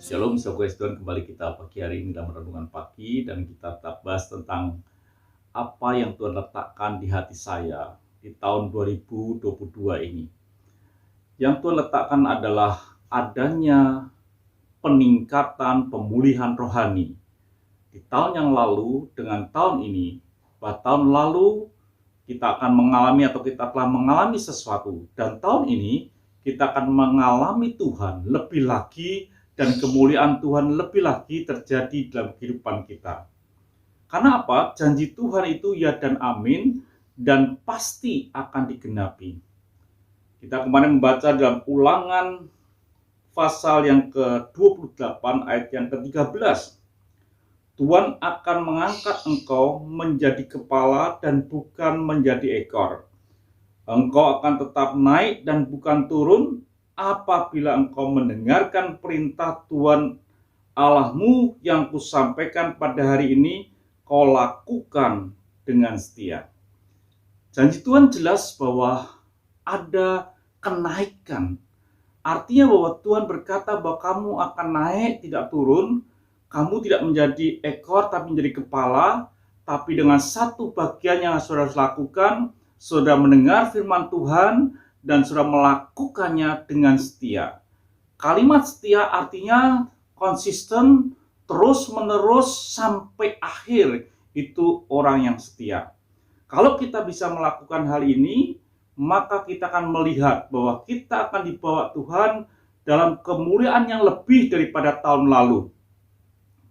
Shalom, sahabat Tuhan, kembali kita pagi hari ini dalam renungan pagi dan kita tetap bahas tentang apa yang Tuhan letakkan di hati saya di tahun 2022 ini. Yang Tuhan letakkan adalah adanya peningkatan pemulihan rohani. Di tahun yang lalu dengan tahun ini, bahwa tahun lalu kita akan mengalami atau kita telah mengalami sesuatu, dan tahun ini kita akan mengalami Tuhan lebih lagi dan kemuliaan Tuhan lebih lagi terjadi dalam kehidupan kita. Karena apa? Janji Tuhan itu ya dan amin dan pasti akan digenapi. Kita kemarin membaca dalam Ulangan pasal yang ke-28 ayat yang ke-13. Tuhan akan mengangkat engkau menjadi kepala dan bukan menjadi ekor. Engkau akan tetap naik dan bukan turun apabila engkau mendengarkan perintah Tuhan Allahmu yang kusampaikan pada hari ini, kau lakukan dengan setia. Janji Tuhan jelas bahwa ada kenaikan. Artinya bahwa Tuhan berkata bahwa kamu akan naik, tidak turun. Kamu tidak menjadi ekor tapi menjadi kepala. Tapi dengan satu bagian yang saudara lakukan, saudara mendengar firman Tuhan dan saudara melakukannya dengan setia. Kalimat setia artinya konsisten, terus-menerus sampai akhir. Itu orang yang setia. Kalau kita bisa melakukan hal ini, maka kita akan melihat bahwa kita akan dibawa Tuhan dalam kemuliaan yang lebih daripada tahun lalu.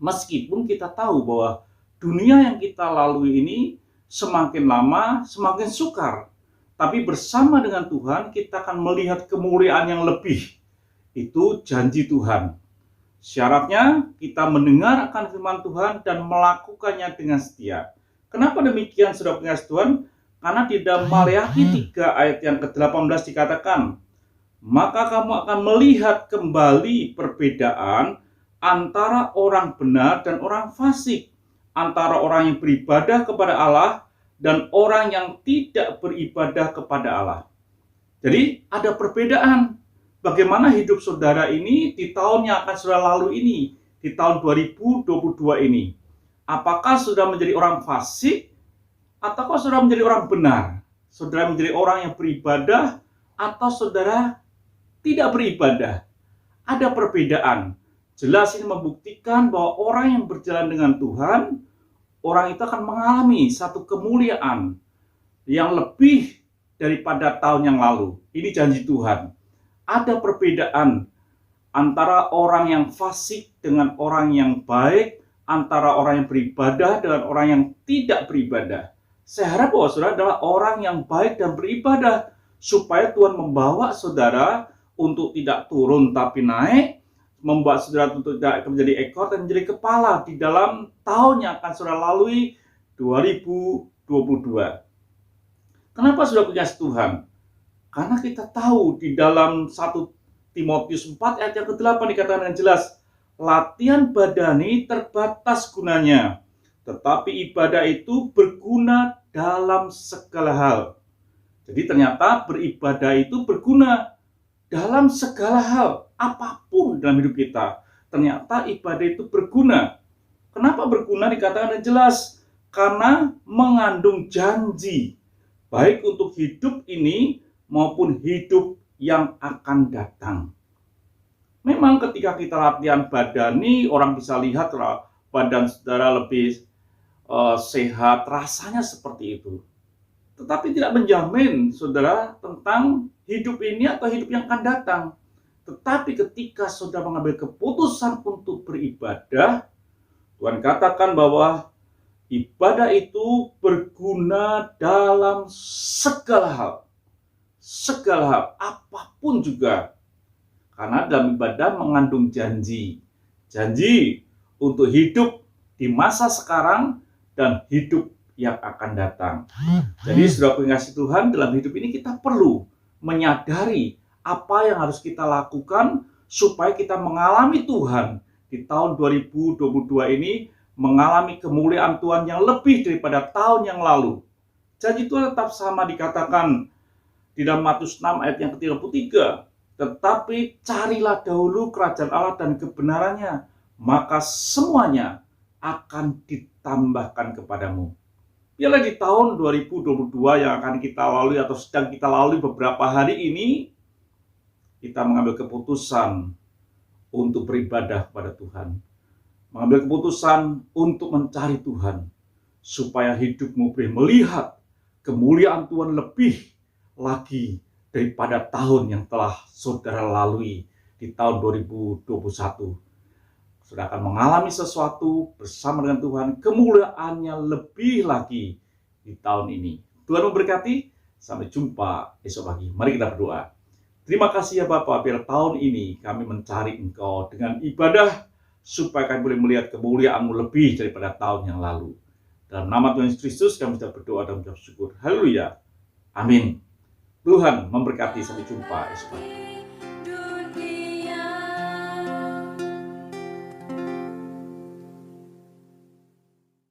Meskipun kita tahu bahwa dunia yang kita lalui ini semakin lama semakin sukar. Tapi bersama dengan Tuhan kita akan melihat kemuliaan yang lebih. Itu janji Tuhan. Syaratnya kita mendengar akan firman Tuhan dan melakukannya dengan setia. Kenapa demikian, saudara pengasih Tuhan? Karena di dalam Maleakhi 3 ayat yang ke-18 dikatakan, maka kamu akan melihat kembali perbedaan antara orang benar dan orang fasik, antara orang yang beribadah kepada Allah dan orang yang tidak beribadah kepada Allah. Jadi ada perbedaan. Bagaimana hidup saudara ini di tahun yang akan saudara lalu ini, di tahun 2022 ini. Apakah saudara menjadi orang fasik ataukah saudara menjadi orang benar? Saudara menjadi orang yang beribadah atau saudara tidak beribadah? Ada perbedaan. Jelas ini membuktikan bahwa orang yang berjalan dengan Tuhan, orang itu akan mengalami satu kemuliaan yang lebih daripada tahun yang lalu. Ini janji Tuhan. Ada perbedaan antara orang yang fasik dengan orang yang baik, antara orang yang beribadah dengan orang yang tidak beribadah. Saya harap bahwa saudara adalah orang yang baik dan beribadah, supaya Tuhan membawa saudara untuk tidak turun tapi naik, membuat saudara untuk tidak menjadi ekor dan menjadi kepala di dalam tahun yang akan saudara lalui 2022. Kenapa saudara punya Tuhan? Karena kita tahu di dalam 1 Timotius 4 ayat yang ke-8 dikatakan dengan jelas, latihan badani terbatas gunanya, tetapi ibadah itu berguna dalam segala hal. Jadi ternyata beribadah itu berguna dalam segala hal, apapun dalam hidup kita. Ternyata ibadah itu berguna. Kenapa berguna? Dikatakan dengan jelas, karena mengandung janji, baik untuk hidup ini maupun hidup yang akan datang. Memang ketika kita latihan badani, orang bisa lihat badan saudara lebih sehat, rasanya seperti itu. Tetapi tidak menjamin saudara tentang hidup ini atau hidup yang akan datang. Tetapi ketika saudara mengambil keputusan untuk beribadah, Tuhan katakan bahwa ibadah itu berguna dalam segala hal. Segala hal, apapun juga. Karena dalam ibadah mengandung janji. Janji untuk hidup di masa sekarang dan hidup yang akan datang. Jadi saudara pengasih Tuhan, dalam hidup ini kita perlu menyadari apa yang harus kita lakukan supaya kita mengalami Tuhan di tahun 2022 ini, mengalami kemuliaan Tuhan yang lebih daripada tahun yang lalu. Janji Tuhan tetap sama dikatakan di dalam Matius 6 ayat yang ke-33. Tetapi carilah dahulu kerajaan Allah dan kebenarannya, maka semuanya akan ditambahkan kepadamu. Biarlah di tahun 2022 yang akan kita lalui atau sedang kita lalui beberapa hari ini, kita mengambil keputusan untuk beribadah kepada Tuhan. Mengambil keputusan untuk mencari Tuhan, supaya hidupmu boleh melihat kemuliaan Tuhan lebih lagi daripada tahun yang telah saudara lalui di tahun 2021. Saudara akan mengalami sesuatu bersama dengan Tuhan, kemuliaannya lebih lagi di tahun ini. Tuhan memberkati, sampai jumpa esok pagi. Mari kita berdoa. Terima kasih ya Bapak, biar tahun ini kami mencari Engkau dengan ibadah, supaya kami boleh melihat kemuliaan-Mu lebih daripada tahun yang lalu. Dalam nama Tuhan Yesus Kristus kami sudah berdoa dan mengucap syukur. Haleluya. Amin. Tuhan memberkati, sampai jumpa esok pagi.